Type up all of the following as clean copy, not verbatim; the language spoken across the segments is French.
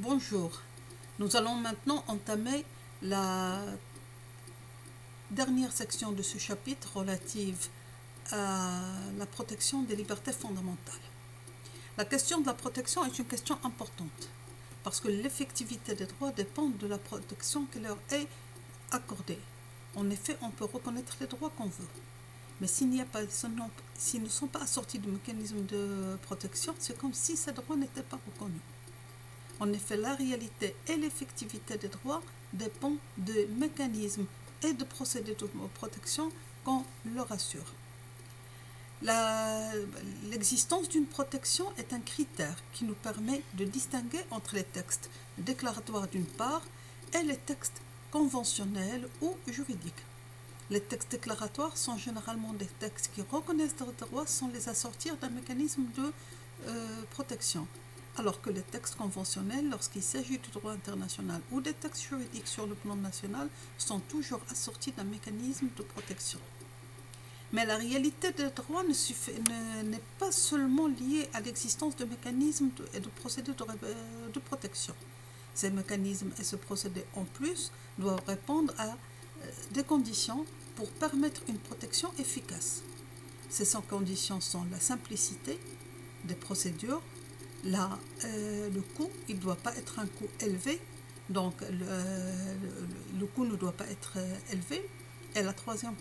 Bonjour, nous allons maintenant entamer la dernière section de ce chapitre relative à la protection des libertés fondamentales. La question de la protection est une question importante parce que l'effectivité des droits dépend de la protection qui leur est accordée. En effet, on peut reconnaître les droits qu'on veut, mais s'ils ne sont pas assortis de mécanismes de protection, c'est comme si ces droits n'étaient pas reconnus. En effet, la réalité et l'effectivité des droits dépendent des mécanismes et de procédés de protection qu'on leur assure. L'existence d'une protection est un critère qui nous permet de distinguer entre les textes déclaratoires d'une part et les textes conventionnels ou juridiques. Les textes déclaratoires sont généralement des textes qui reconnaissent leurs droits sans les assortir d'un mécanisme de protection, alors que les textes conventionnels, lorsqu'il s'agit du droit international ou des textes juridiques sur le plan national, sont toujours assortis d'un mécanisme de protection. Mais la réalité des droits n'est pas seulement liée à l'existence de mécanismes et de procédés de protection. Ces mécanismes et ce procédé en plus doivent répondre à des conditions pour permettre une protection efficace. Ces conditions sont la simplicité des procédures, le coût, il ne doit pas être un coût élevé, donc le coût ne doit pas être élevé. Et la troisième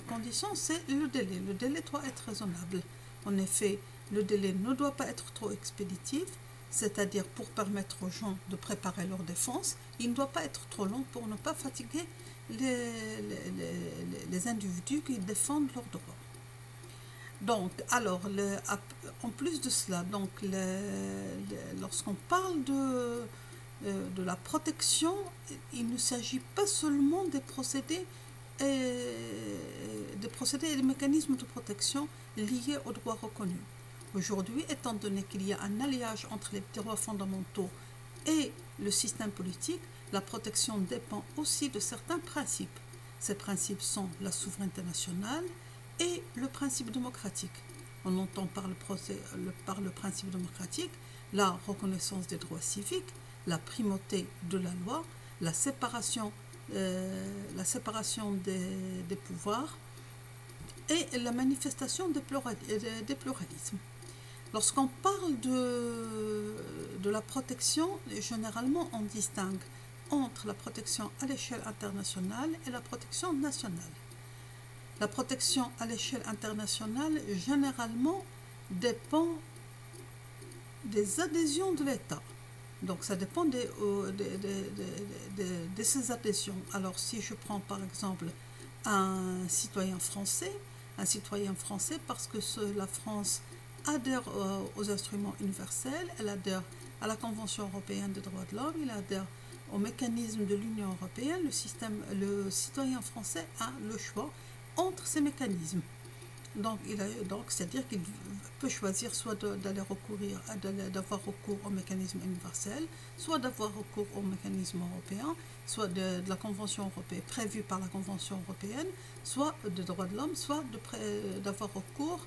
condition, c'est le délai. Le délai doit être raisonnable. En effet, le délai ne doit pas être trop expéditif, c'est-à-dire pour permettre aux gens de préparer leur défense. Il ne doit pas être trop long pour ne pas fatiguer les individus qui défendent leurs droits. Donc, alors, en plus de cela, donc, lorsqu'on parle de la protection, il ne s'agit pas seulement des procédés et des mécanismes de protection liés aux droits reconnus. Aujourd'hui, étant donné qu'il y a un alliage entre les droits fondamentaux et le système politique, la protection dépend aussi de certains principes. Ces principes sont la souveraineté nationale et le principe démocratique. On entend par le principe démocratique la reconnaissance des droits civiques, la primauté de la loi, la séparation des pouvoirs et la manifestation des pluralismes. Lorsqu'on parle de la protection, généralement on distingue entre la protection à l'échelle internationale et la protection nationale. La protection à l'échelle internationale, généralement, dépend des adhésions de l'État. Donc, ça dépend de ces adhésions. Alors, si je prends par exemple un citoyen français parce que la France adhère aux instruments universels, elle adhère à la Convention européenne des droits de l'homme, il adhère au mécanisme de l'Union européenne, le citoyen français a le choix entre ces mécanismes. Donc, c'est-à-dire qu'il peut choisir soit d'avoir recours au mécanisme universel, soit d'avoir recours au mécanisme européen, soit de la Convention européenne, prévue par la Convention européenne, soit de droits de l'homme, soit d'avoir recours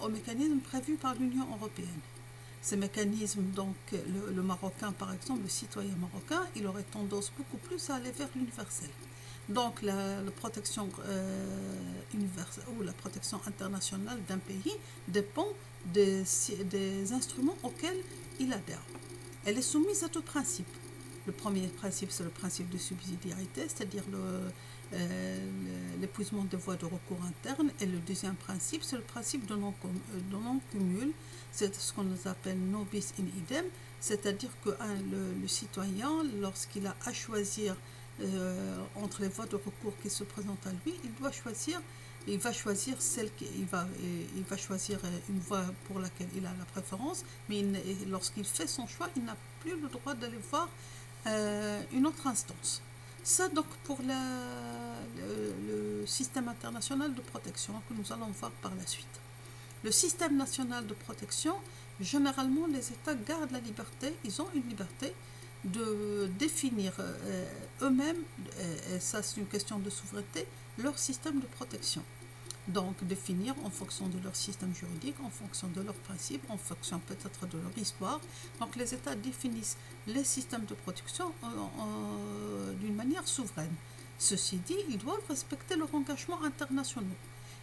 au mécanisme prévu par l'Union européenne. Ces mécanismes, donc le Marocain par exemple, le citoyen marocain, il aurait tendance beaucoup plus à aller vers l'universel. Donc la protection universelle ou la protection internationale d'un pays dépend des instruments auxquels il adhère. Elle est soumise à deux principes. Le premier principe, c'est le principe de subsidiarité, c'est-à-dire l'épuisement des voies de recours internes. Et le deuxième principe, c'est le principe de non-cumul. C'est ce qu'on appelle non bis in idem, c'est-à-dire que le citoyen, lorsqu'il a à choisir entre les voies de recours qui se présentent à lui, il va choisir une voie pour laquelle il a la préférence, mais lorsqu'il fait son choix, il n'a plus le droit d'aller voir une autre instance. Ça donc pour le système international de protection que nous allons voir par la suite. Le système national de protection, généralement les États gardent la liberté, ils ont une liberté de définir eux-mêmes, et ça c'est une question de souveraineté, leur système de protection. donc définir en fonction de leur système juridique, en fonction de leurs principes, en fonction peut-être de leur histoire. Donc les États définissent les systèmes de protection d'une manière souveraine. Ceci dit, ils doivent respecter leurs engagements internationaux.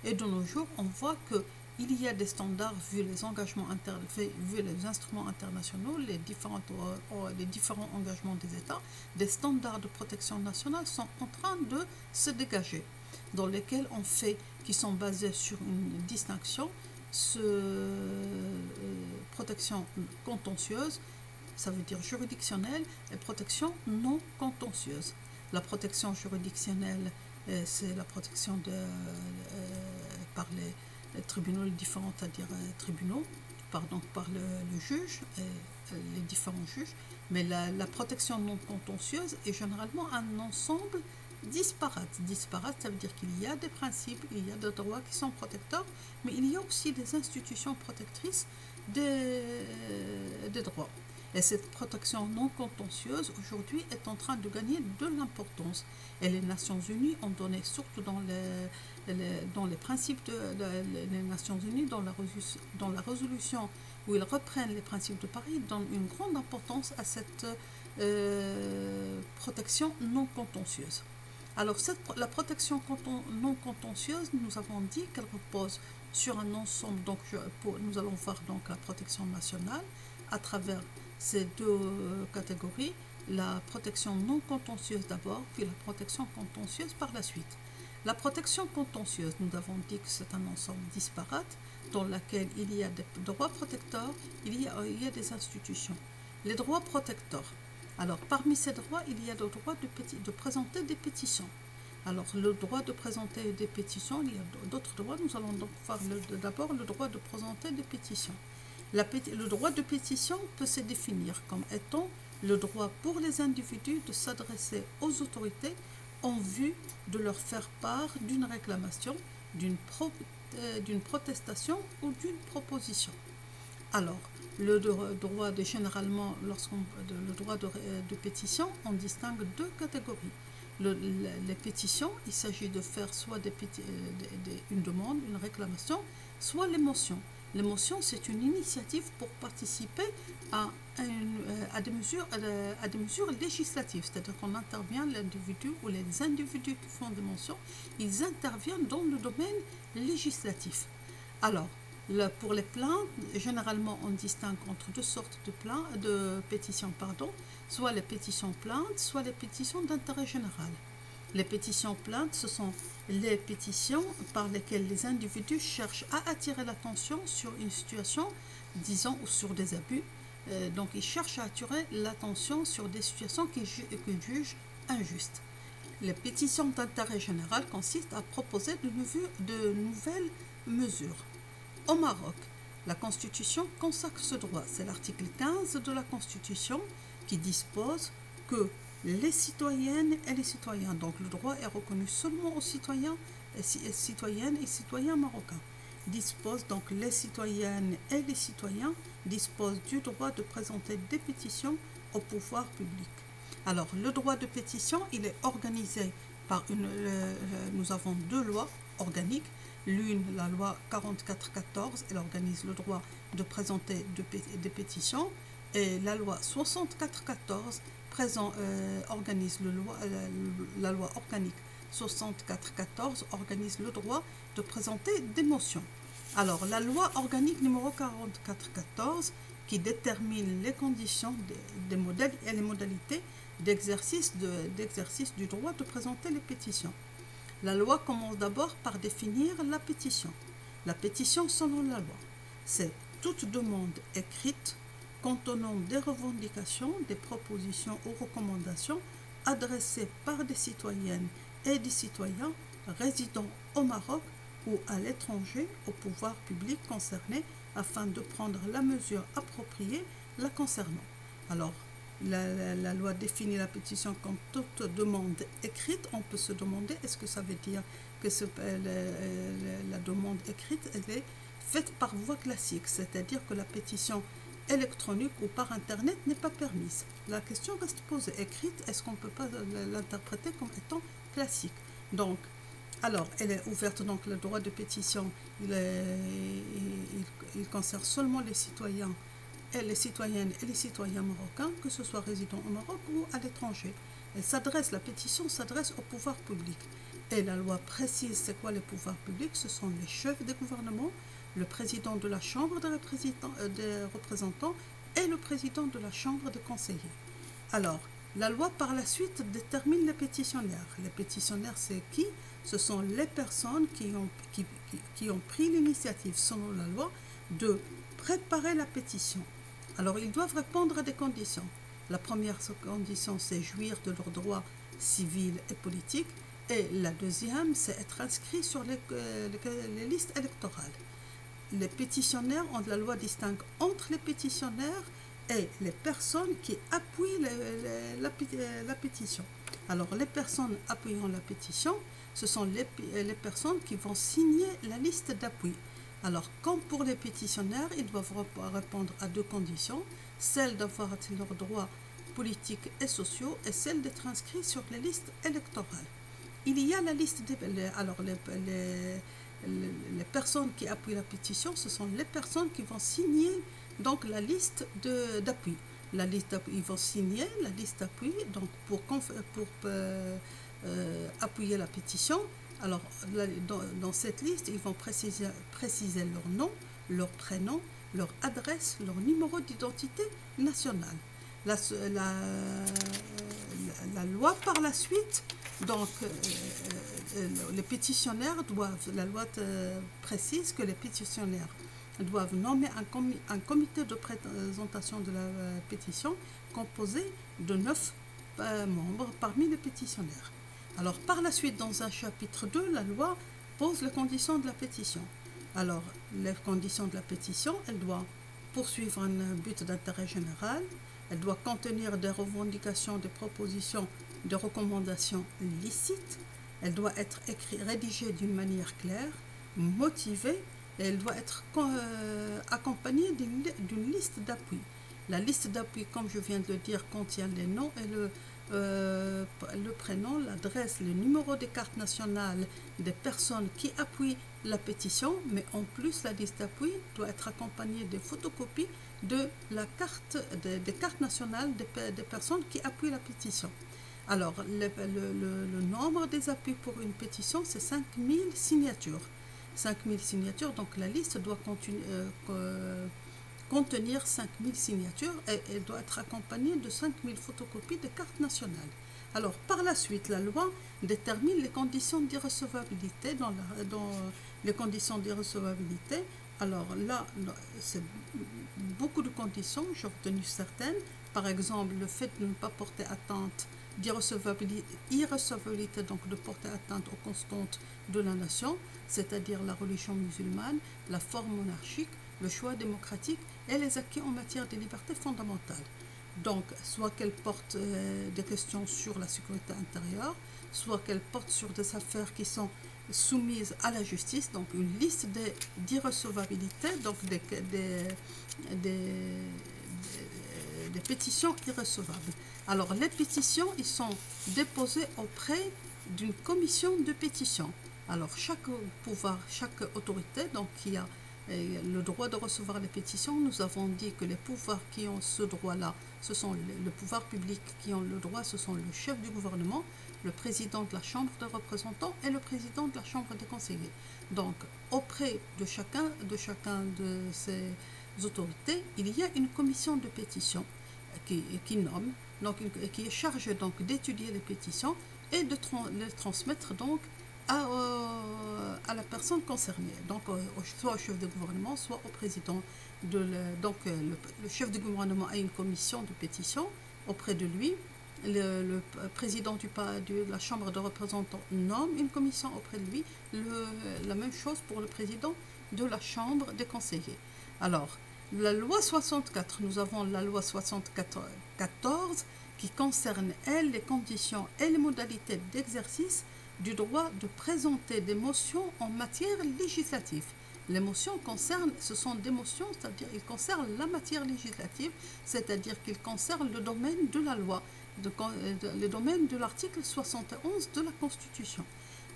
Et de nos jours, on voit qu'il y a des standards vu les engagements vu les instruments internationaux, les différents engagements des États, des standards de protection nationale sont en train de se dégager, dans lesquels on fait, qui sont basés sur une distinction, protection contentieuse, ça veut dire juridictionnelle, et protection non contentieuse. La protection juridictionnelle, c'est la protection par les tribunaux, les différents, c'est-à-dire tribunaux, par le juge, les différents juges, mais la protection non contentieuse est généralement un ensemble disparate. Disparate, ça veut dire qu'il y a des principes, il y a des droits qui sont protecteurs, mais il y a aussi des institutions protectrices des droits. Et cette protection non contentieuse, aujourd'hui, est en train de gagner de l'importance. Et les Nations Unies ont donné, surtout dans les principes des Nations Unies, dans la résolution où ils reprennent les principes de Paris, donnent une grande importance à cette protection non contentieuse. Alors, la protection non contentieuse, nous avons dit qu'elle repose sur un ensemble, donc nous allons voir donc la protection nationale à travers ces deux catégories, la protection non contentieuse d'abord, puis la protection contentieuse par la suite. La protection contentieuse, nous avons dit que c'est un ensemble disparate dans lequel il y a des droits protecteurs, il y a des institutions. Les droits protecteurs. Alors, parmi ces droits, il y a le droit de présenter des pétitions. Alors, le droit de présenter des pétitions, il y a d'autres droits. Nous allons donc voir d'abord le droit de présenter des pétitions. Le droit de pétition peut se définir comme étant le droit pour les individus de s'adresser aux autorités en vue de leur faire part d'une réclamation, d'une protestation ou d'une proposition. Alors, le droit généralement, le droit de pétition, on distingue deux catégories. Les pétitions, il s'agit de faire soit une demande, une réclamation, soit les motions. Les motions, c'est une initiative pour participer à des mesures législatives, c'est-à-dire qu'on intervient, l'individu ou les individus qui font des motions, ils interviennent dans le domaine législatif. Alors, pour les plaintes, généralement, on distingue entre deux sortes de pétitions, soit les pétitions plaintes, soit les pétitions d'intérêt général. Les pétitions plaintes, ce sont les pétitions par lesquelles les individus cherchent à attirer l'attention sur une situation, disons, ou sur des abus. Donc, ils cherchent à attirer l'attention sur des situations qu'ils jugent injustes. Les pétitions d'intérêt général consistent à proposer de nouvelles mesures. Au Maroc, la Constitution consacre ce droit. C'est l'article 15 de la Constitution qui dispose que les citoyennes et les citoyens, donc le droit est reconnu seulement aux citoyennes et citoyens marocains, donc les citoyennes et les citoyens disposent du droit de présenter des pétitions au pouvoir public. Alors, le droit de pétition, il est organisé par nous avons deux lois organiques. L'une, la loi 44-14, elle organise le droit de présenter des pétitions, et la loi 64-14 organise la loi organique 64-14 organise le droit de présenter des motions. Alors, la loi organique numéro 44-14 qui détermine les conditions, des modèles et les modalités d'exercice du droit de présenter les pétitions. La loi commence d'abord par définir la pétition. La pétition, selon la loi, c'est toute demande écrite contenant des revendications, des propositions ou recommandations adressées par des citoyennes et des citoyens résidant au Maroc ou à l'étranger au pouvoir public concerné afin de prendre la mesure appropriée la concernant. Alors, la loi définit la pétition comme toute demande écrite. On peut se demander, est-ce que ça veut dire que la demande écrite, elle est faite par voie classique, c'est-à-dire que la pétition électronique ou par Internet n'est pas permise. La question reste posée. Écrite, est-ce qu'on ne peut pas l'interpréter comme étant classique? Donc, Alors, elle est ouverte, donc le droit de pétition, il concerne seulement les citoyens et les citoyennes et les citoyens marocains, que ce soit résidents au Maroc ou à l'étranger. La pétition s'adresse au pouvoir public. Et la loi précise c'est quoi les pouvoirs publics, ce sont les chefs des gouvernements, le président de la Chambre des représentants et le président de la Chambre des conseillers. Alors, la loi par la suite détermine les pétitionnaires. Les pétitionnaires, c'est qui? Ce sont les personnes qui ont pris l'initiative, selon la loi, de préparer la pétition. Alors, ils doivent répondre à des conditions. La première condition, c'est jouir de leurs droits civils et politiques. Et la deuxième, c'est être inscrit sur les listes électorales. Les pétitionnaires, la loi distingue entre les pétitionnaires et les personnes qui appuient la pétition. Alors, les personnes appuyant la pétition, ce sont les personnes qui vont signer la liste d'appui. Alors, comme pour les pétitionnaires, ils doivent répondre à deux conditions, celle d'avoir leurs droits politiques et sociaux et celle d'être inscrits sur les listes électorales. Il y a la liste les personnes qui appuient la pétition, ce sont les personnes qui vont signer donc la liste d'appui. La liste d'appui, ils vont signer la liste d'appui donc pour appuyer la pétition. Alors, dans cette liste, ils vont préciser leur nom, leur prénom, leur adresse, leur numéro d'identité nationale. La loi par la suite, donc les pétitionnaires doivent, la loi précise que les pétitionnaires doivent nommer un comité de présentation de la pétition composé de 9 membres parmi les pétitionnaires. Alors, par la suite, dans un chapitre 2, la loi pose les conditions de la pétition. Alors, les conditions de la pétition, elle doit poursuivre un but d'intérêt général, elle doit contenir des revendications, des propositions, des recommandations licites, elle doit être rédigée d'une manière claire, motivée, et elle doit être accompagnée d'une liste d'appui. La liste d'appui, comme je viens de le dire, contient les noms et le prénom, l'adresse, le numéro des cartes nationales des personnes qui appuient la pétition, mais en plus la liste d'appui doit être accompagnée des photocopies de des cartes nationales des personnes qui appuient la pétition. Alors, le nombre des appuis pour une pétition, c'est 5000 signatures. 5000 signatures, donc la liste doit contenir 5000 signatures et elle doit être accompagnée de 5000 photocopies de cartes nationales. Alors, par la suite, la loi détermine les conditions d'irrecevabilité. Dans les conditions d'irrecevabilité, alors là, c'est beaucoup de conditions, j'ai retenu certaines. Par exemple, le fait de ne pas porter atteinte, irrecevabilité, donc de porter atteinte aux constantes de la nation, c'est-à-dire la religion musulmane, la forme monarchique, le choix démocratique et les acquis en matière de libertés fondamentales. Donc, soit qu'elle porte des questions sur la sécurité intérieure, soit qu'elle porte sur des affaires qui sont soumises à la justice, donc une liste d'irrecevabilité, donc des pétitions irrecevables. Alors, les pétitions, ils sont déposées auprès d'une commission de pétition. Alors, chaque pouvoir, chaque autorité, donc qui a le droit de recevoir les pétitions, nous avons dit que les pouvoirs qui ont ce droit-là, ce sont le pouvoir public qui ont le droit, ce sont le chef du gouvernement, le président de la Chambre des représentants et le président de la Chambre des conseillers. Donc, auprès de chacun de ces autorités, il y a une commission de pétition qui nomme, donc qui est chargée donc d'étudier les pétitions et de les transmettre donc à la personne concernée, donc soit au chef de gouvernement, soit au président. Le chef de gouvernement a une commission de pétition auprès de lui. Le président de la Chambre de représentants nomme une commission auprès de lui. La même chose pour le président de la Chambre des conseillers. Alors, la loi 64, nous avons la loi 74 qui concerne, elle, les conditions et les modalités d'exercice du droit de présenter des motions en matière législative. Les motions ce sont des motions, c'est-à-dire qu'ils concernent la matière législative, c'est-à-dire qu'ils concernent le domaine de la loi, le domaine de l'article 71 de la Constitution.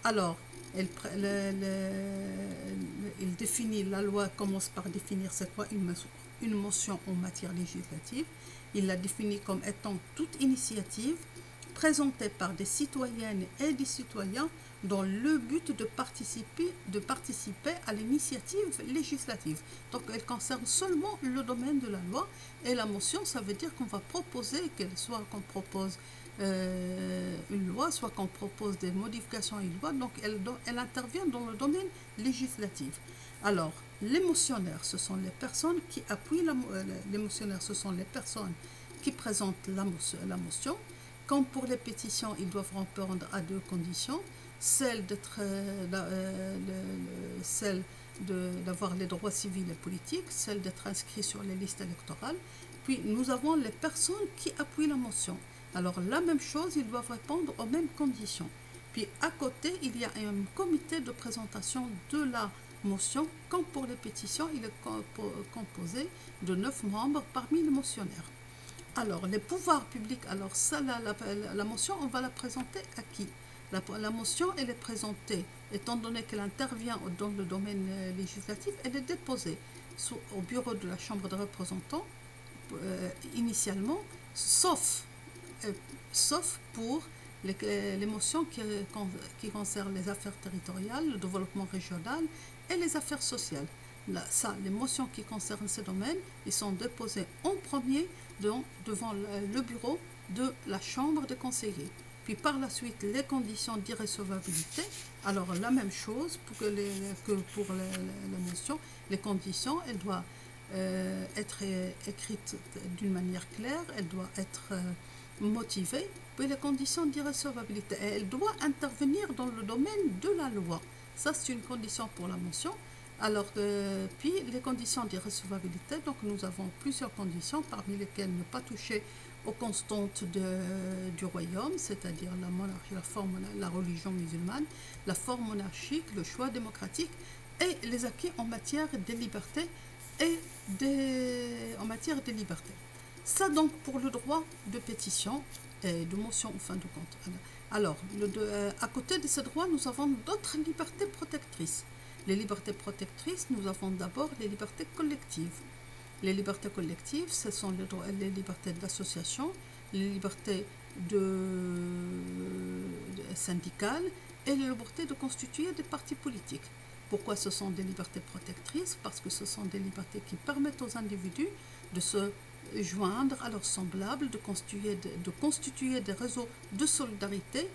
Alors, Il définit, la loi commence par définir c'est quoi une motion en matière législative. Il la définit comme étant toute initiative présentée par des citoyennes et des citoyens dans le but de participer à l'initiative législative. Donc elle concerne seulement le domaine de la loi, et la motion, ça veut dire qu'on va proposer, soit qu'on propose une loi, soit qu'on propose des modifications à une loi, donc elle intervient dans le domaine législatif. Alors, les motionnaires, ce sont les personnes qui appuient les motionnaires, ce sont les personnes qui présentent la motion. Comme pour les pétitions, ils doivent répondre à deux conditions, celle d'avoir les droits civils et politiques, celle d'être inscrit sur les listes électorales. Puis nous avons les personnes qui appuient la motion. Alors la même chose, ils doivent répondre aux mêmes conditions. Puis à côté, il y a un comité de présentation de la motion. Comme pour les pétitions, il est composé de 9 membres parmi les motionnaires. Alors, les pouvoirs publics, alors ça, la motion, on va la présenter à qui? La motion, elle est présentée, étant donné qu'elle intervient dans le domaine législatif, elle est déposée au bureau de la Chambre des représentants, initialement, sauf pour les motions qui concernent les affaires territoriales, le développement régional et les affaires sociales. Là, les motions qui concernent ces domaines, ils sont déposées en premier devant le bureau de la Chambre des conseillers. Puis par la suite, les conditions d'irrecevabilité. Alors la même chose que pour la motion, les conditions, elles doivent être écrites d'une manière claire, elles doivent être motivées. Puis les conditions d'irrecevabilité, elle doit intervenir dans le domaine de la loi. Ça, c'est une condition pour la motion. Alors, puis les conditions d'irrecevabilité, donc nous avons plusieurs conditions, parmi lesquelles ne pas toucher aux constantes du royaume, c'est-à-dire la monarchie, la religion musulmane, la forme monarchique, le choix démocratique et les acquis en matière de liberté en matière de liberté. Ça donc pour le droit de pétition et de motion en fin de compte. Alors, à côté de ces droits, nous avons d'autres libertés protectrices. Les libertés protectrices, nous avons d'abord les libertés collectives. Les libertés collectives, ce sont les libertés d'association, les libertés syndicales et les libertés de constituer des partis politiques. Pourquoi ce sont des libertés protectrices? Parce que ce sont des libertés qui permettent aux individus de se joindre à leurs semblables, de constituer des réseaux de solidarité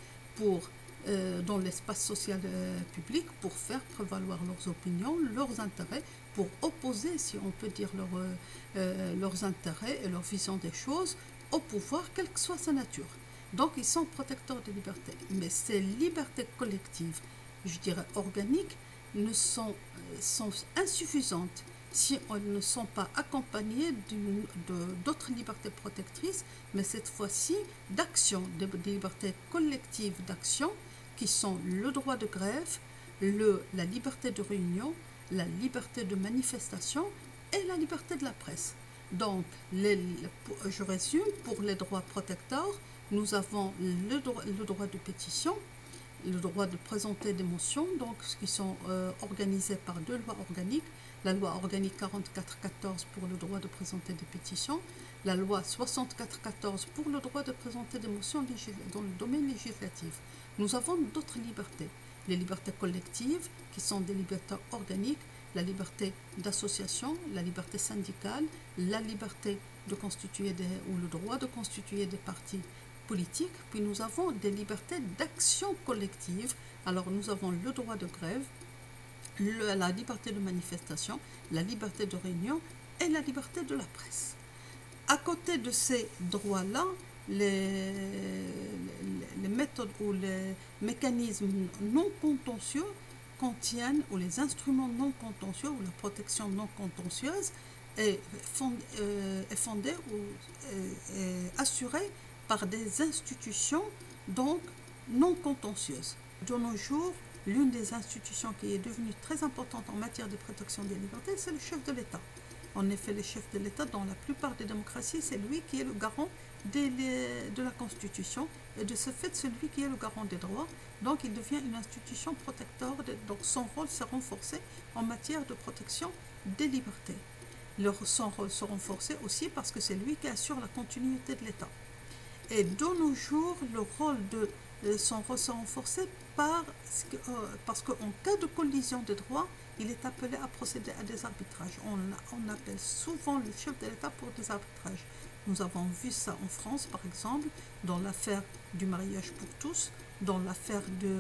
dans l'espace social public pour faire prévaloir leurs opinions, leurs intérêts, pour opposer, si on peut dire, leurs intérêts et leur vision des choses au pouvoir, quelle que soit sa nature. Donc, ils sont protecteurs des libertés. Mais ces libertés collectives, je dirais organiques, sont insuffisantes si elles ne sont pas accompagnées d'autres libertés protectrices, mais cette fois-ci d'action, des libertés collectives d'action, qui sont le droit de grève, la liberté de réunion, la liberté de manifestation et la liberté de la presse. Donc, je résume, pour les droits protecteurs, nous avons le droit de pétition, le droit de présenter des motions, donc qui sont organisées par 2 lois organiques, la loi organique 44-14 pour le droit de présenter des pétitions, la loi 64-14 pour le droit de présenter des motions dans le domaine législatif. Nous avons d'autres libertés, les libertés collectives qui sont des libertés organiques, la liberté d'association, la liberté syndicale, la liberté de constituer ou le droit de constituer des partis politiques. Puis nous avons des libertés d'action collective. Alors nous avons le droit de grève, la liberté de manifestation, la liberté de réunion et la liberté de la presse. À côté de ces droits-là, les méthodes ou les mécanismes non contentieux contiennent, ou les instruments non contentieux ou la protection non contentieuse est fondée ou est assurée par des institutions donc non contentieuses. De nos jours, l'une des institutions qui est devenue très importante en matière de protection des libertés, c'est le chef de l'État. En effet, le chef de l'État, dans la plupart des démocraties, c'est lui qui est le garant de la Constitution, et de ce fait, c'est lui qui est le garant des droits. Donc, il devient une institution protecteur, donc son rôle s'est renforcé en matière de protection des libertés. Son rôle se renforçait aussi parce que c'est lui qui assure la continuité de l'État. Et de nos jours, le rôle de son rôle s'est renforcé parce qu'en cas de collision de droits, il est appelé à procéder à des arbitrages. On appelle souvent le chef de l'État pour des arbitrages. Nous avons vu ça en France, par exemple, dans l'affaire du mariage pour tous, dans l'affaire de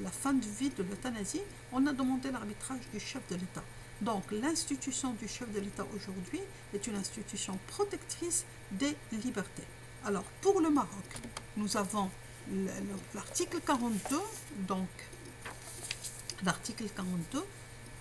la fin de vie de l'euthanasie, on a demandé l'arbitrage du chef de l'État. Donc, l'institution du chef de l'État aujourd'hui est une institution protectrice des libertés. Alors, pour le Maroc, nous avons l'article 42, donc l'article 42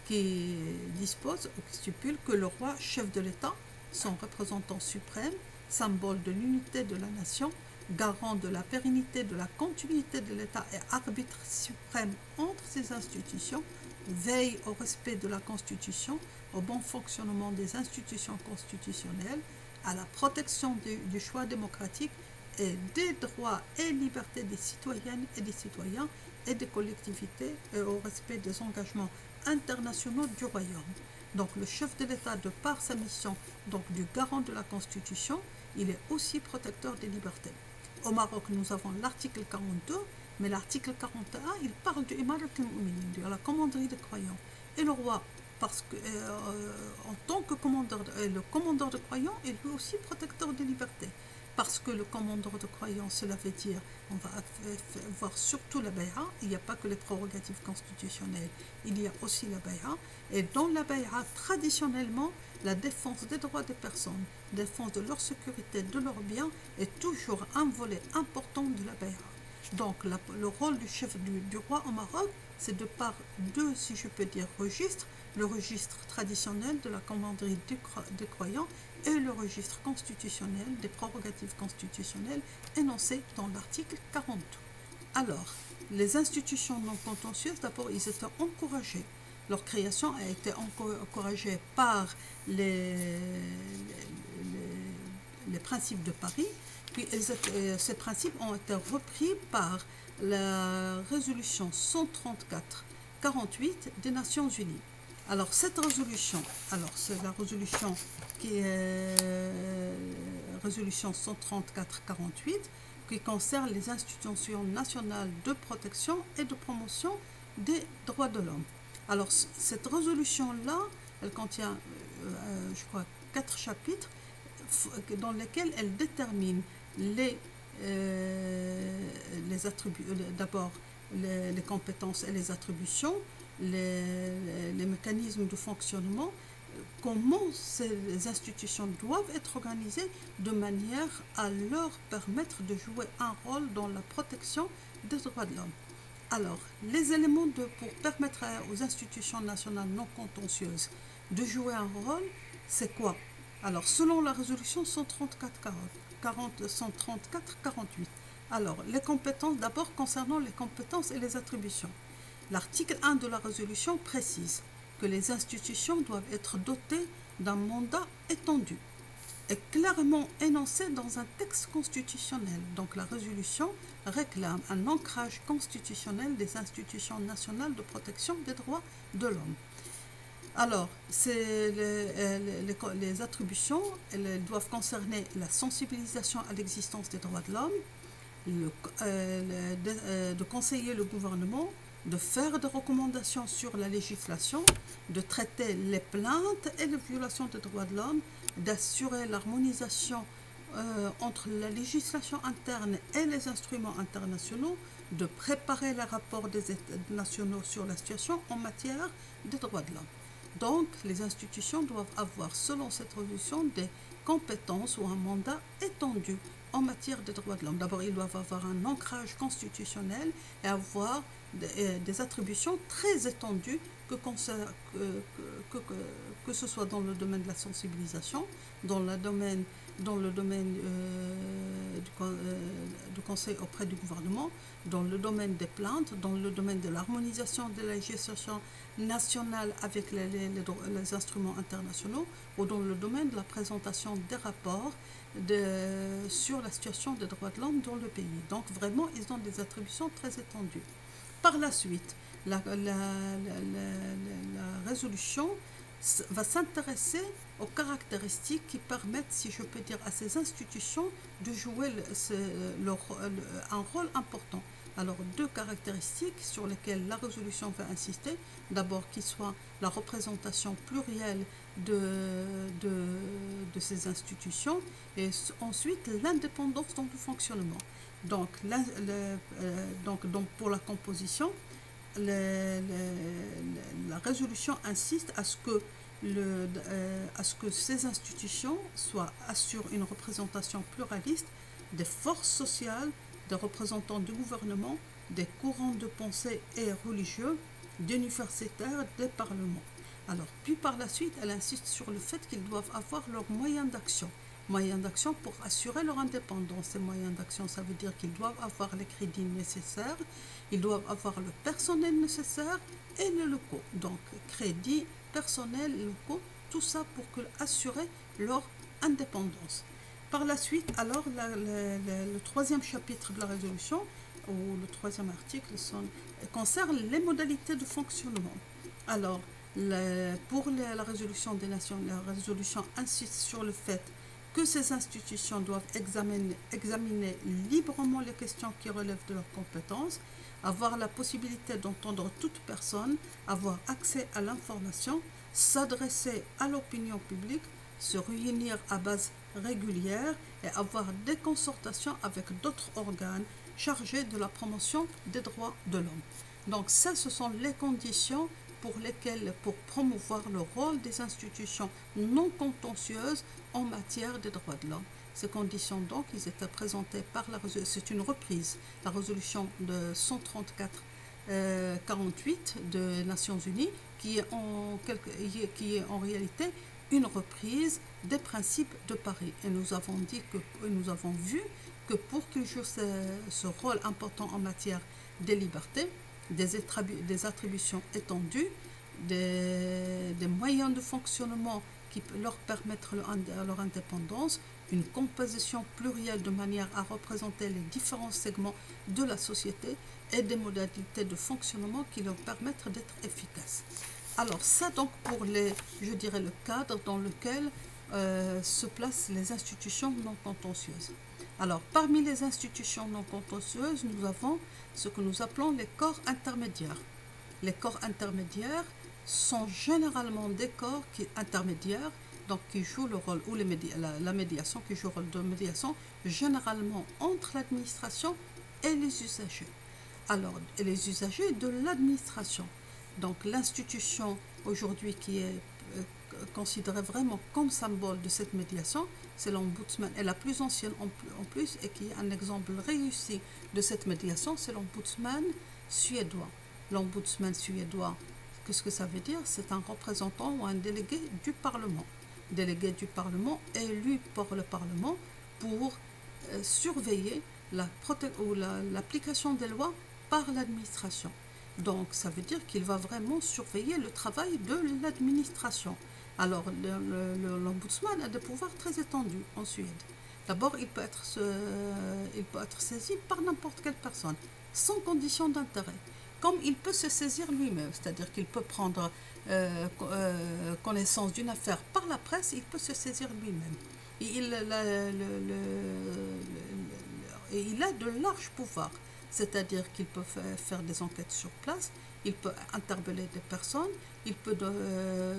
qui dispose ou qui stipule que le roi, chef de l'État, son représentant suprême, symbole de l'unité de la nation, garant de la pérennité, de la continuité de l'État et arbitre suprême entre ces institutions, veille au respect de la Constitution, au bon fonctionnement des institutions constitutionnelles, à la protection du choix démocratique et des droits et libertés des citoyennes et des citoyens et des collectivités et au respect des engagements internationaux du royaume. Donc le chef de l'État, de par sa mission donc du garant de la Constitution, il est aussi protecteur des libertés. Au Maroc, nous avons l'article 42, mais l'article 41, il parle du Imarat al-Mu'minin, de la commanderie des croyants. Et le roi, parce que en tant que le commandeur de croyants, est lui aussi protecteur des libertés. Parce que le commandeur de croyants, cela veut dire, on va voir surtout la bay'a, il n'y a pas que les prérogatives constitutionnelles, il y a aussi la bay'a. Et dans la bay'a, traditionnellement, la défense des droits des personnes, défense de leur sécurité, de leurs biens, est toujours un volet important de la bay'a. Donc le rôle du chef du roi au Maroc, c'est de par deux, si je peux dire, registres, le registre traditionnel de la commanderie des croyants et le registre constitutionnel des prérogatives constitutionnelles énoncées dans l'article 42. Alors, les institutions non contentieuses, d'abord, ils étaient encouragés. Leur création a été encouragée par les principes de Paris, puis ces principes ont été repris par la résolution 134-48 des Nations Unies. Alors cette résolution, c'est la résolution qui est résolution 134-48 qui concerne les institutions nationales de protection et de promotion des droits de l'homme. Alors cette résolution-là, elle contient, je crois, 4 chapitres dans lesquels elle détermine les attributs, d'abord les compétences et les attributions, les mécanismes de fonctionnement, comment ces institutions doivent être organisées de manière à leur permettre de jouer un rôle dans la protection des droits de l'homme. Alors, les éléments pour permettre aux institutions nationales non contentieuses de jouer un rôle, c'est quoi? Alors, selon la résolution 134-48, alors, les compétences, d'abord concernant les compétences et les attributions. L'article 1 de la résolution précise que les institutions doivent être dotées d'un mandat étendu et clairement énoncé dans un texte constitutionnel. Donc la résolution réclame un ancrage constitutionnel des institutions nationales de protection des droits de l'homme. Alors, les attributions, elles doivent concerner la sensibilisation à l'existence des droits de l'homme, de conseiller le gouvernement, de faire des recommandations sur la législation, de traiter les plaintes et les violations des droits de l'homme, d'assurer l'harmonisation entre la législation interne et les instruments internationaux, de préparer les rapports des États nationaux sur la situation en matière des droits de l'homme. Donc, les institutions doivent avoir, selon cette résolution, des compétences ou un mandat étendu en matière des droits de l'homme. D'abord, ils doivent avoir un ancrage constitutionnel et avoir des attributions très étendues que ce soit dans le domaine de la sensibilisation, dans le domaine du conseil auprès du gouvernement, dans le domaine des plaintes, dans le domaine de l'harmonisation de la législation nationale avec les instruments internationaux, ou dans le domaine de la présentation des rapports sur la situation des droits de l'homme dans le pays. Donc vraiment, ils ont des attributions très étendues. Par la suite, la résolution va s'intéresser aux caractéristiques qui permettent, si je peux dire, à ces institutions de jouer un rôle important. Alors, deux caractéristiques sur lesquelles la résolution va insister. D'abord, qu'il soit la représentation plurielle de ces institutions, et ensuite l'indépendance dans le fonctionnement. Donc, pour la composition, la résolution insiste à ce que ces institutions assurent une représentation pluraliste des forces sociales, des représentants du gouvernement, des courants de pensée et religieux, d'universitaires, des parlements. Alors, puis par la suite, elle insiste sur le fait qu'ils doivent avoir leurs moyens d'action. Moyens d'action pour assurer leur indépendance. Ces moyens d'action, ça veut dire qu'ils doivent avoir les crédits nécessaires, ils doivent avoir le personnel nécessaire et les locaux. Donc, crédits, personnel, locaux, tout ça pour assurer leur indépendance. Par la suite, alors, le troisième chapitre de la résolution, ou le troisième article, concerne les modalités de fonctionnement. Alors, pour la résolution des Nations, la résolution insiste sur le fait que ces institutions doivent examiner librement les questions qui relèvent de leurs compétences, avoir la possibilité d'entendre toute personne, avoir accès à l'information, s'adresser à l'opinion publique, se réunir à base régulière et avoir des consultations avec d'autres organes chargés de la promotion des droits de l'homme. Donc ça, ce sont les conditions pour promouvoir le rôle des institutions non contentieuses en matière des droits de l'homme. Ces conditions, donc, ils étaient présentées par c'est une reprise, la résolution de 134-48 des Nations Unies, qui est en réalité une reprise des principes de Paris. Et nous avons vu que pour qu'ils jouent ce rôle important en matière des libertés, des attributions étendues, des moyens de fonctionnement qui leur permettent leur indépendance, une composition plurielle de manière à représenter les différents segments de la société et des modalités de fonctionnement qui leur permettent d'être efficaces. Alors ça donc pour le cadre dans lequel se placent les institutions non contentieuses. Alors, parmi les institutions non contentieuses, nous avons ce que nous appelons les corps intermédiaires. Les corps intermédiaires sont généralement des corps intermédiaires, donc qui jouent le rôle, ou la médiation, qui joue le rôle de médiation, généralement entre l'administration et les usagers. Alors, et les usagers de l'administration. Donc, l'institution aujourd'hui qui est considérée vraiment comme symbole de cette médiation, c'est l'ombudsman, et la plus ancienne en plus, et qui est un exemple réussi de cette médiation, c'est l'ombudsman suédois. L'ombudsman suédois, qu'est-ce que ça veut dire? C'est un représentant ou un délégué du Parlement. Délégué du Parlement élu par le Parlement pour surveiller l'application des lois par l'administration. Donc, ça veut dire qu'il va vraiment surveiller le travail de l'administration. Alors, l'ombudsman a des pouvoirs très étendus en Suède. D'abord, il peut être saisi par n'importe quelle personne, sans condition d'intérêt. Comme il peut se saisir lui-même, c'est-à-dire qu'il peut prendre connaissance d'une affaire par la presse, il peut se saisir lui-même. Et il a de larges pouvoirs. C'est-à-dire qu'il peut faire des enquêtes sur place, il peut interpeller des personnes, il peut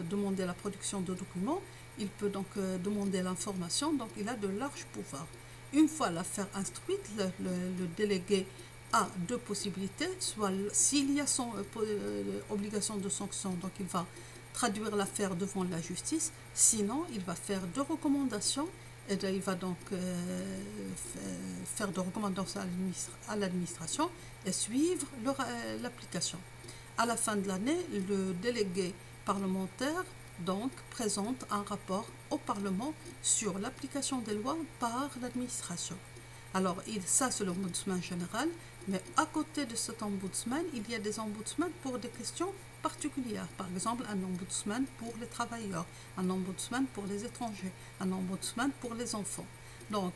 demander la production de documents, il peut donc demander l'information, donc il a de larges pouvoirs. Une fois l'affaire instruite, le délégué a deux possibilités, soit s'il y a obligation de sanction, donc il va traduire l'affaire devant la justice, sinon il va faire deux recommandations. Et il va donc faire de recommandations à l'administration et suivre l'application. À la fin de l'année, le délégué parlementaire donc présente un rapport au Parlement sur l'application des lois par l'administration. Alors, ça c'est l'ombudsman général, mais à côté de cet ombudsman, il y a des ombudsmans pour des questions particulières. Par exemple, un ombudsman pour les travailleurs, un ombudsman pour les étrangers, un ombudsman pour les enfants. Donc,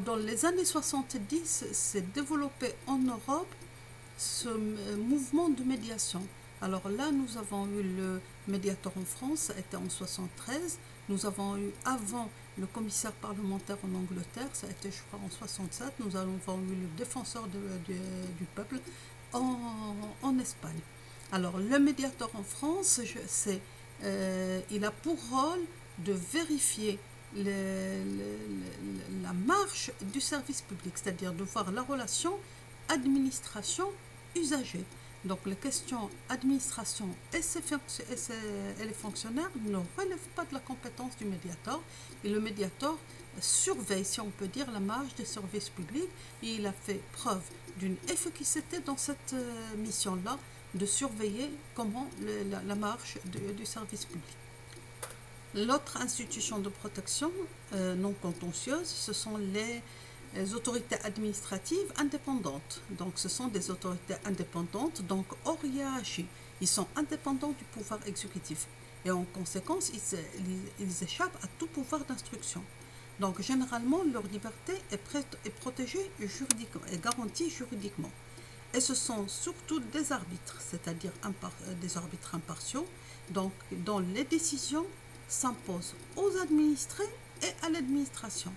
dans les années 70, s'est développé en Europe ce mouvement de médiation. Alors là, nous avons eu le médiateur en France, ça a été en 73. Nous avons eu avant le commissaire parlementaire en Angleterre, ça a été je crois en 67. Nous avons eu le défenseur du peuple en Espagne. Alors le médiateur en France, il a pour rôle de vérifier la marche du service public, c'est-à-dire de voir la relation administration-usager. Donc les questions administration et les fonctionnaires ne relèvent pas de la compétence du médiateur. Et le médiateur surveille, si on peut dire, la marche des services publics. Et il a fait preuve d'une efficacité dans cette mission-là, de surveiller comment la marche du service public. L'autre institution de protection non contentieuse, ce sont les autorités administratives indépendantes. Donc ce sont des autorités indépendantes, donc hors hiérarchie. Ils sont indépendants du pouvoir exécutif et en conséquence ils échappent à tout pouvoir d'instruction. Donc généralement leur liberté est protégée juridiquement, est garantie juridiquement. Et ce sont surtout des arbitres, c'est-à-dire des arbitres impartiaux, donc dont les décisions s'imposent aux administrés et à l'administration.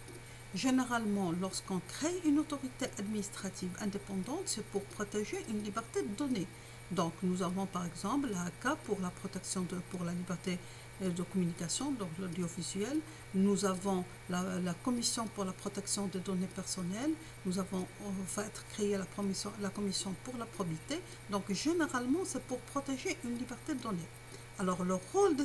Généralement, lorsqu'on crée une autorité administrative indépendante, c'est pour protéger une liberté de données. Donc, nous avons par exemple l'ACA pour la protection pour la liberté de communication, donc l'audiovisuel. Nous avons la Commission pour la protection des données personnelles. Nous avons créé la Commission pour la probité. Donc, généralement, c'est pour protéger une liberté de données. Alors, le rôle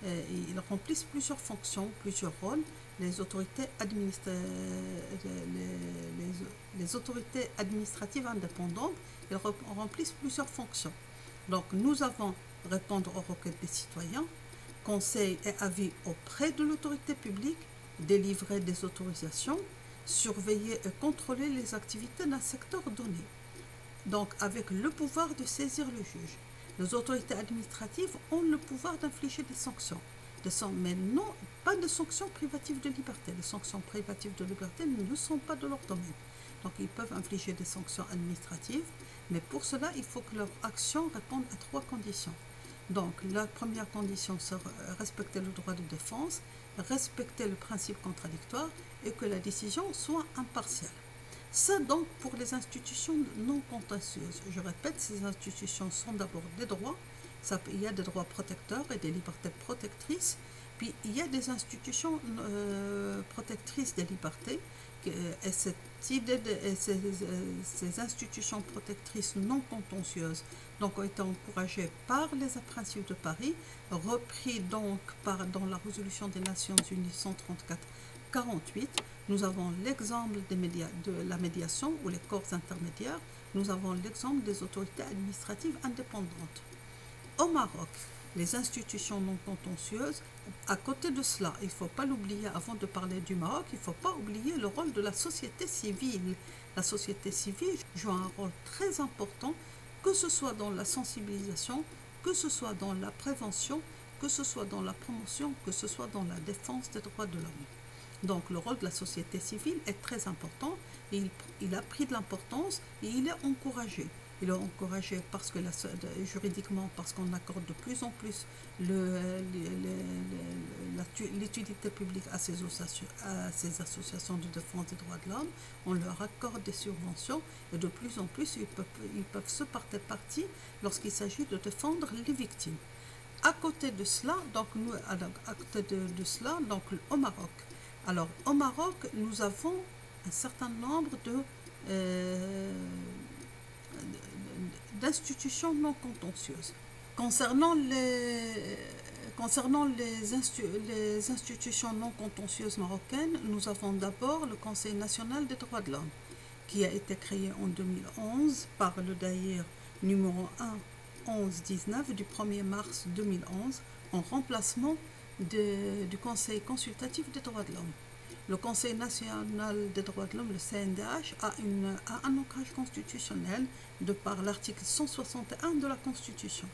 ils remplissent plusieurs fonctions, plusieurs rôles. Les autorités administratives indépendantes, elles remplissent plusieurs fonctions. Donc, nous avons répondre aux requêtes des citoyens, conseil et avis auprès de l'autorité publique, délivrer des autorisations, surveiller et contrôler les activités d'un secteur donné. Donc, avec le pouvoir de saisir le juge. Les autorités administratives ont le pouvoir d'infliger des sanctions. Mais non, pas de sanctions privatives de liberté. Les sanctions privatives de liberté ne sont pas de leur domaine. Donc, ils peuvent infliger des sanctions administratives, mais pour cela, il faut que leur action réponde à 3 conditions. Donc, la première condition, c'est respecter le droit de défense, respecter le principe contradictoire et que la décision soit impartiale. Ça, donc, pour les institutions non contentieuses. Je répète, ces institutions sont d'abord des droits. Il y a des droits protecteurs et des libertés protectrices, puis il y a des institutions protectrices des libertés, et ces institutions protectrices non contentieuses donc, ont été encouragées par les principes de Paris, repris donc dans la résolution des Nations Unies 134-48. Nous avons l'exemple de la médiation ou les corps intermédiaires, nous avons l'exemple des autorités administratives indépendantes. Au Maroc, les institutions non contentieuses, à côté de cela, il ne faut pas l'oublier, avant de parler du Maroc, il ne faut pas oublier le rôle de la société civile. La société civile joue un rôle très important, que ce soit dans la sensibilisation, que ce soit dans la prévention, que ce soit dans la promotion, que ce soit dans la défense des droits de l'homme. Donc le rôle de la société civile est très important, et il a pris de l'importance et il est encouragé. Il est encouragé parce que juridiquement, parce qu'on accorde de plus en plus l'utilité publique à ces associations de défense des droits de l'homme. On leur accorde des subventions et de plus en plus, ils peuvent se porter partie lorsqu'il s'agit de défendre les victimes. À côté de cela, donc au Maroc. Alors, au Maroc, nous avons un certain nombre d'institutions non contentieuses. Concernant les institutions non contentieuses marocaines, nous avons d'abord le Conseil national des droits de l'homme, qui a été créé en 2011 par le Daïr numéro 1-11-19 du 1er mars 2011 en remplacement du Conseil consultatif des droits de l'homme. Le Conseil national des droits de l'homme, le CNDH, a un ancrage constitutionnel de par l'article 161 de la Constitution.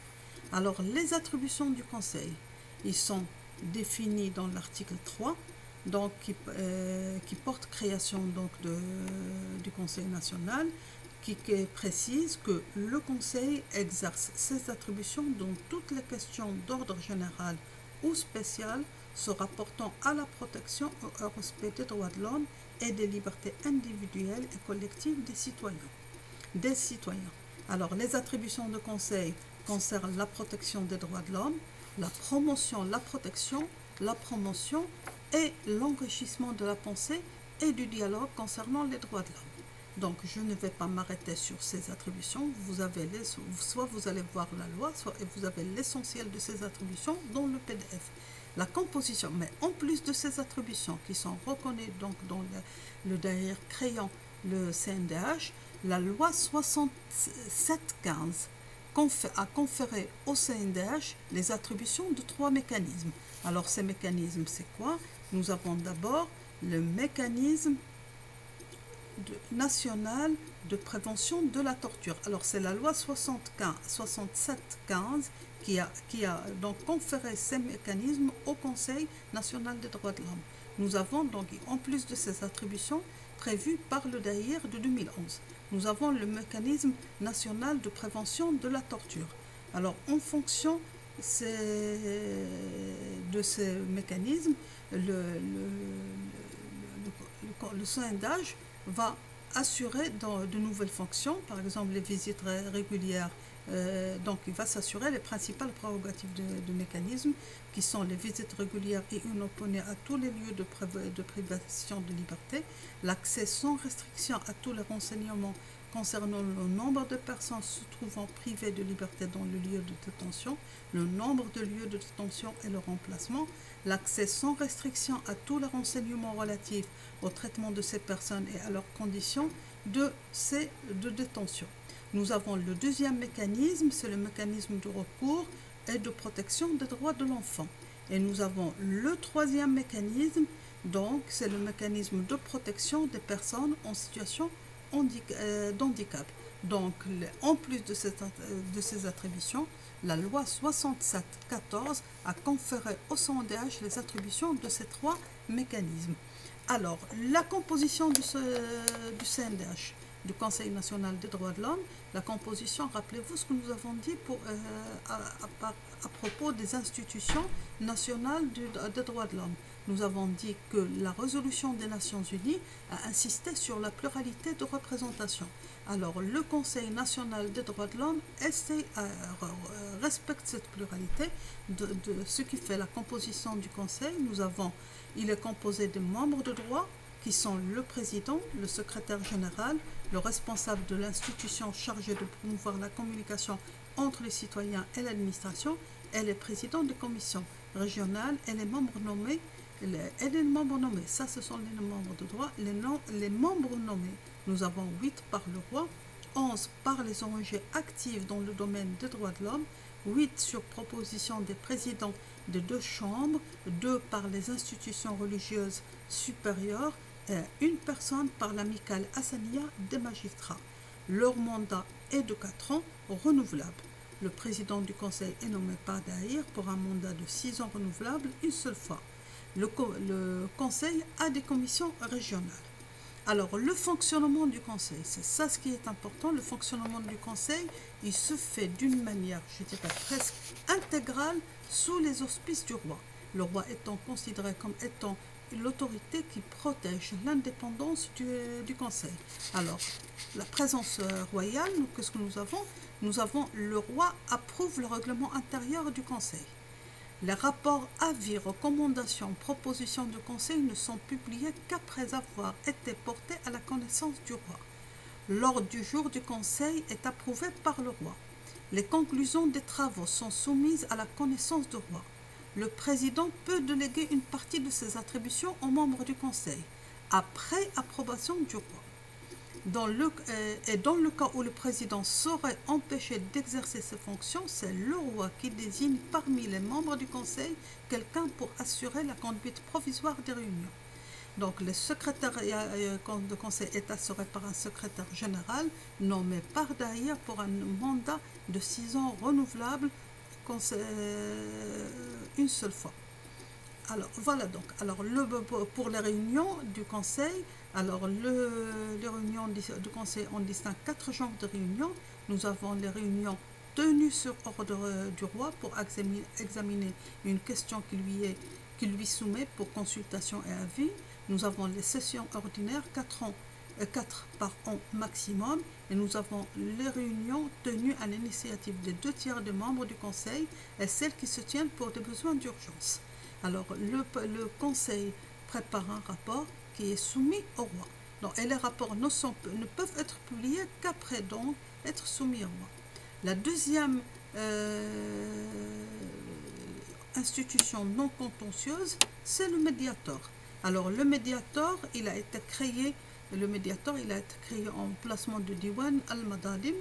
Alors, les attributions du Conseil, ils sont définis dans l'article 3, donc, qui porte création donc, du Conseil national, qui précise que le Conseil exerce ses attributions dans toutes les questions d'ordre général ou spécial se rapportant à la protection et au respect des droits de l'homme et des libertés individuelles et collectives des citoyens. Alors, les attributions de Conseil concernent la protection des droits de l'homme, la promotion, la protection, la promotion et l'enrichissement de la pensée et du dialogue concernant les droits de l'homme. Donc, je ne vais pas m'arrêter sur ces attributions. Soit vous allez voir la loi, soit vous avez l'essentiel de ces attributions dans le PDF. La composition, mais en plus de ces attributions qui sont reconnues donc dans le derrière créant le CNDH, la loi 6715 a conféré au CNDH les attributions de 3 mécanismes. Alors ces mécanismes, c'est quoi? Nous avons d'abord le mécanisme national de prévention de la torture. Alors c'est la loi 6715 qui a donc conféré ces mécanismes au Conseil national des droits de l'homme. Nous avons donc, en plus de ces attributions prévues par le DAIR de 2011, nous avons le mécanisme national de prévention de la torture. Alors en fonction de ces mécanismes, le CNDH va assurer de nouvelles fonctions, par exemple les visites régulières. Donc il va s'assurer les principales prérogatives de mécanisme qui sont les visites régulières et inopponées à tous les lieux de privation de liberté, l'accès sans restriction à tous les renseignements concernant le nombre de personnes se trouvant privées de liberté dans le lieu de détention, le nombre de lieux de détention et leur emplacement, l'accès sans restriction à tous les renseignements relatifs au traitement de ces personnes et à leurs conditions de détention. Nous avons le deuxième mécanisme, c'est le mécanisme de recours et de protection des droits de l'enfant. Et nous avons le troisième mécanisme, donc c'est le mécanisme de protection des personnes en situation d'handicap. Donc, en plus de ces attributions, la loi 6714 a conféré au CNDH les attributions de ces 3 mécanismes. Alors, la composition du CNDH, du Conseil national des droits de l'homme, la composition, rappelez-vous ce que nous avons dit à propos des institutions nationales des droits de l'homme. Nous avons dit que la résolution des Nations Unies a insisté sur la pluralité de représentation. Alors, le Conseil national des droits de l'homme respecte cette pluralité de ce qui fait la composition du Conseil. Il est composé de membres de droit qui sont le président, le secrétaire général, le responsable de l'institution chargée de promouvoir la communication entre les citoyens et l'administration, et les présidents des commissions régionales et les membres nommés. Ça ce sont les membres de droit. Les membres nommés, nous avons 8 par le roi, 11 par les ONG actives dans le domaine des droits de l'homme, 8 sur proposition des présidents des 2 chambres, 2 par les institutions religieuses supérieures et 1 personne par l'amicale Hassaniya des magistrats. Leur mandat est de 4 ans renouvelable. Le président du conseil est nommé par Daïr pour un mandat de 6 ans renouvelable une seule fois. Le conseil a des commissions régionales. Alors, le fonctionnement du conseil, c'est ça ce qui est important. Le fonctionnement du conseil, il se fait d'une manière, je dirais, presque intégrale sous les auspices du roi. Le roi étant considéré comme étant l'autorité qui protège l'indépendance du conseil. Alors, la présence royale, qu'est-ce que nous avons? Nous avons le roi approuve le règlement intérieur du conseil. Les rapports, avis, recommandations, propositions du conseil ne sont publiés qu'après avoir été portés à la connaissance du roi. L'ordre du jour du conseil est approuvé par le roi. Les conclusions des travaux sont soumises à la connaissance du roi. Le président peut déléguer une partie de ses attributions aux membres du conseil, après approbation du roi. Et dans le cas où le président serait empêché d'exercer ses fonctions, c'est le roi qui désigne parmi les membres du conseil quelqu'un pour assurer la conduite provisoire des réunions. Donc le secrétariat de conseil est assuré par un secrétaire général nommé par d'ailleurs pour un mandat de 6 ans renouvelable une seule fois. Alors voilà donc, alors pour les réunions du conseil, alors les réunions du conseil, on distingue 4 genres de réunions. Nous avons les réunions tenues sur ordre du roi pour examiner une question qui lui soumet pour consultation et avis. Nous avons les sessions ordinaires, 4 par an maximum, et nous avons les réunions tenues à l'initiative des 2/3 des membres du conseil et celles qui se tiennent pour des besoins d'urgence. Alors, le conseil prépare un rapport qui est soumis au roi. Donc, et les rapports ne peuvent être publiés qu'après donc être soumis au roi. La deuxième institution non contentieuse, c'est le médiateur. Alors, le médiateur, il a été créé en placement de Diwan al-Madadim.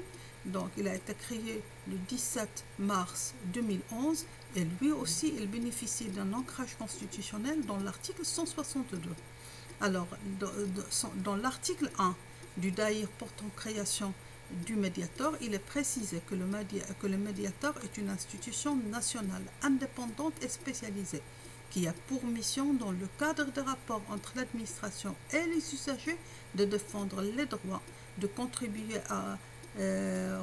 Donc, il a été créé le 17 mars 2011 et lui aussi, il bénéficie d'un ancrage constitutionnel dans l'article 162. Alors, dans l'article 1 du Daïr portant création du médiateur, il est précisé que le médiateur est une institution nationale indépendante et spécialisée qui a pour mission, dans le cadre des rapports entre l'administration et les usagers, de défendre les droits, de contribuer à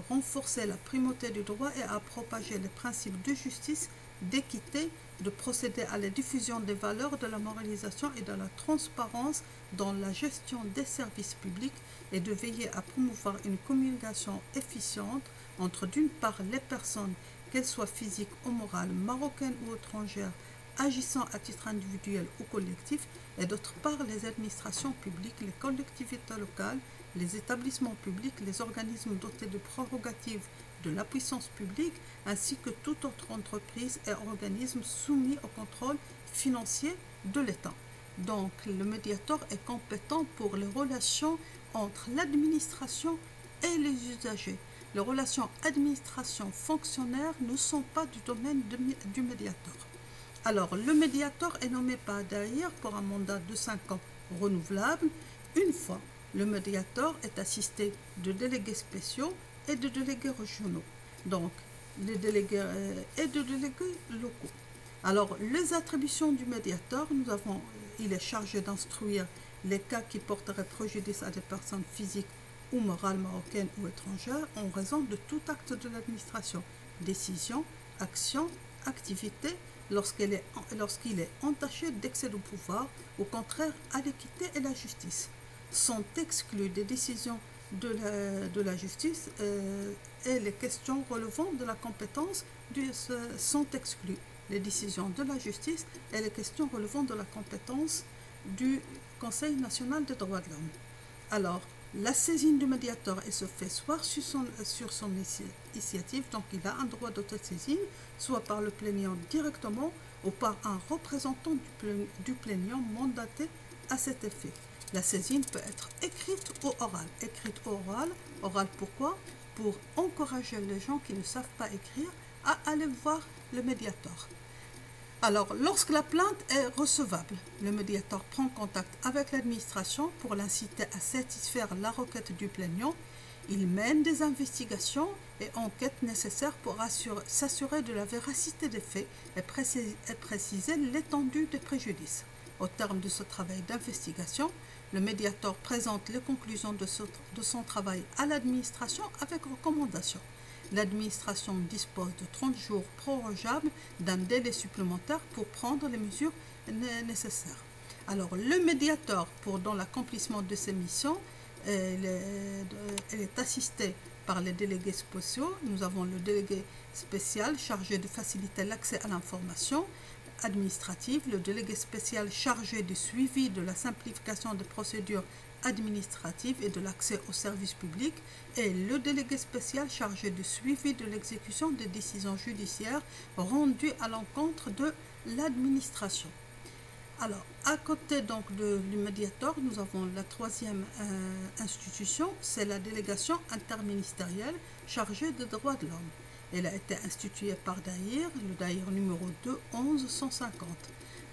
renforcer la primauté du droit et à propager les principes de justice, d'équité, de procéder à la diffusion des valeurs de la moralisation et de la transparence dans la gestion des services publics et de veiller à promouvoir une communication efficiente entre d'une part les personnes, qu'elles soient physiques ou morales, marocaines ou étrangères, agissant à titre individuel ou collectif, et d'autre part les administrations publiques, les collectivités locales, les établissements publics, les organismes dotés de prérogatives de la puissance publique, ainsi que toute autre entreprise et organisme soumis au contrôle financier de l'État. Donc, le médiateur est compétent pour les relations entre l'administration et les usagers. Les relations administration-fonctionnaire ne sont pas du domaine du médiateur. Alors, le médiateur est nommé par d'ailleurs pour un mandat de 5 ans renouvelable. Une fois, le médiateur est assisté de délégués spéciaux et de délégués régionaux, donc les délégués et de délégués locaux. Alors, les attributions du médiateur, il est chargé d'instruire les cas qui porteraient préjudice à des personnes physiques ou morales marocaines ou étrangères en raison de tout acte de l'administration, décision, action, activité, lorsqu'il est entaché d'excès de pouvoir, au contraire à l'équité et la justice. Sont exclues des décisions de la justice et les questions relevant de la compétence sont exclues. Les décisions de la justice et les questions relevant de la compétence du Conseil national des droits de l'homme. Alors, la saisine du médiateur se fait soit sur son initiative, donc il a un droit d'autosaisine, soit par le plaignant directement ou par un représentant du plaignant mandaté à cet effet. La saisine peut être écrite ou orale. Écrite ou orale. Orale pourquoi? Pour encourager les gens qui ne savent pas écrire à aller voir le médiateur. Alors, lorsque la plainte est recevable, le médiateur prend contact avec l'administration pour l'inciter à satisfaire la requête du plaignant. Il mène des investigations et enquêtes nécessaires pour s'assurer de la véracité des faits et préciser l'étendue des préjudices. Au terme de ce travail d'investigation, le médiateur présente les conclusions de son travail à l'administration avec recommandation. L'administration dispose de 30 jours prorogeables d'un délai supplémentaire pour prendre les mesures nécessaires. Alors, le médiateur, dans l'accomplissement de ses missions, elle est assistée par les délégués spéciaux. Nous avons le délégué spécial chargé de faciliter l'accès à l'information administrative, le délégué spécial chargé du suivi de la simplification des procédures administratives et de l'accès aux services publics, et le délégué spécial chargé du suivi de l'exécution des décisions judiciaires rendues à l'encontre de l'administration. Alors, à côté donc du médiateur, nous avons la troisième institution, c'est la délégation interministérielle chargée des droits de l'homme. Elle a été instituée par Daïr, le Daïr numéro 2, 1150.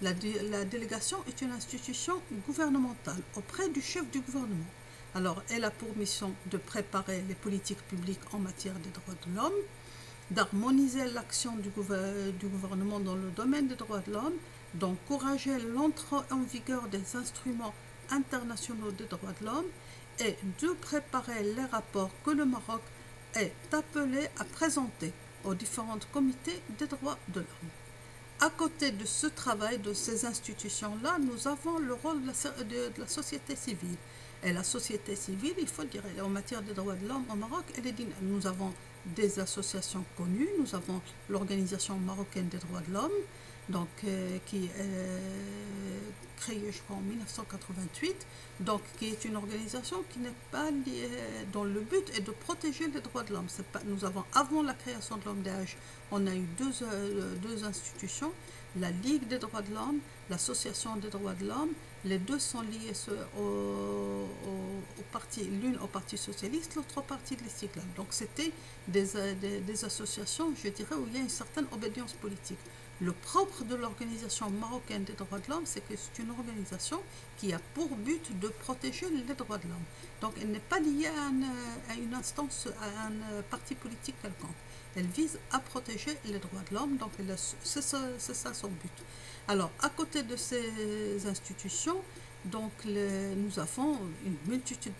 La délégation est une institution gouvernementale auprès du chef du gouvernement. Alors, elle a pour mission de préparer les politiques publiques en matière des droits de l'homme, d'harmoniser l'action du gouvernement dans le domaine des droits de l'homme, d'encourager l'entrée en vigueur des instruments internationaux des droits de l'homme et de préparer les rapports que le Maroc est appelé à présenter aux différents comités des droits de l'homme. À côté de ce travail, de ces institutions-là, nous avons le rôle de la société civile. Et la société civile, il faut dire, en matière des droits de l'homme au Maroc, nous avons des associations connues. Nous avons l'Organisation marocaine des droits de l'homme, donc, qui est créée, je crois, en 1988, donc, qui est une organisation qui n'est pas liée, dont le but est de protéger les droits de l'homme. Nous avons, avant la création de l'OMDH, on a eu deux institutions, la Ligue des droits de l'homme, l'Association des droits de l'homme. Les deux sont liés l'une au Parti socialiste, l'autre au Parti de l'Istiqlal. Donc c'était des associations, je dirais, où il y a une certaine obédience politique. Le propre de l'Organisation marocaine des droits de l'homme, c'est que c'est une organisation qui a pour but de protéger les droits de l'homme. Donc elle n'est pas liée à une instance, à un parti politique quelconque. Elle vise à protéger les droits de l'homme, donc c'est ça son but. Alors, à côté de ces institutions, donc nous avons une multitude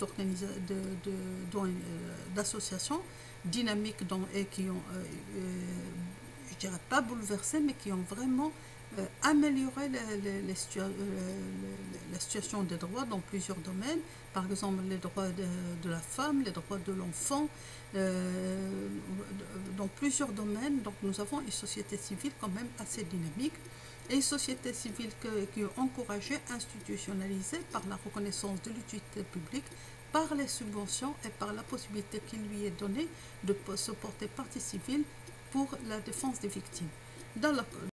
d'associations dynamiques et qui ont, je dirais pas bouleversé, mais qui ont vraiment amélioré la situation des droits dans plusieurs domaines. Par exemple, les droits de la femme, les droits de l'enfant, dans plusieurs domaines. Donc nous avons une société civile quand même assez dynamique et une société civile qui est encouragée, institutionnalisée par la reconnaissance de l'utilité publique, par les subventions et par la possibilité qui lui est donnée de se porter partie civile pour la défense des victimes. Dans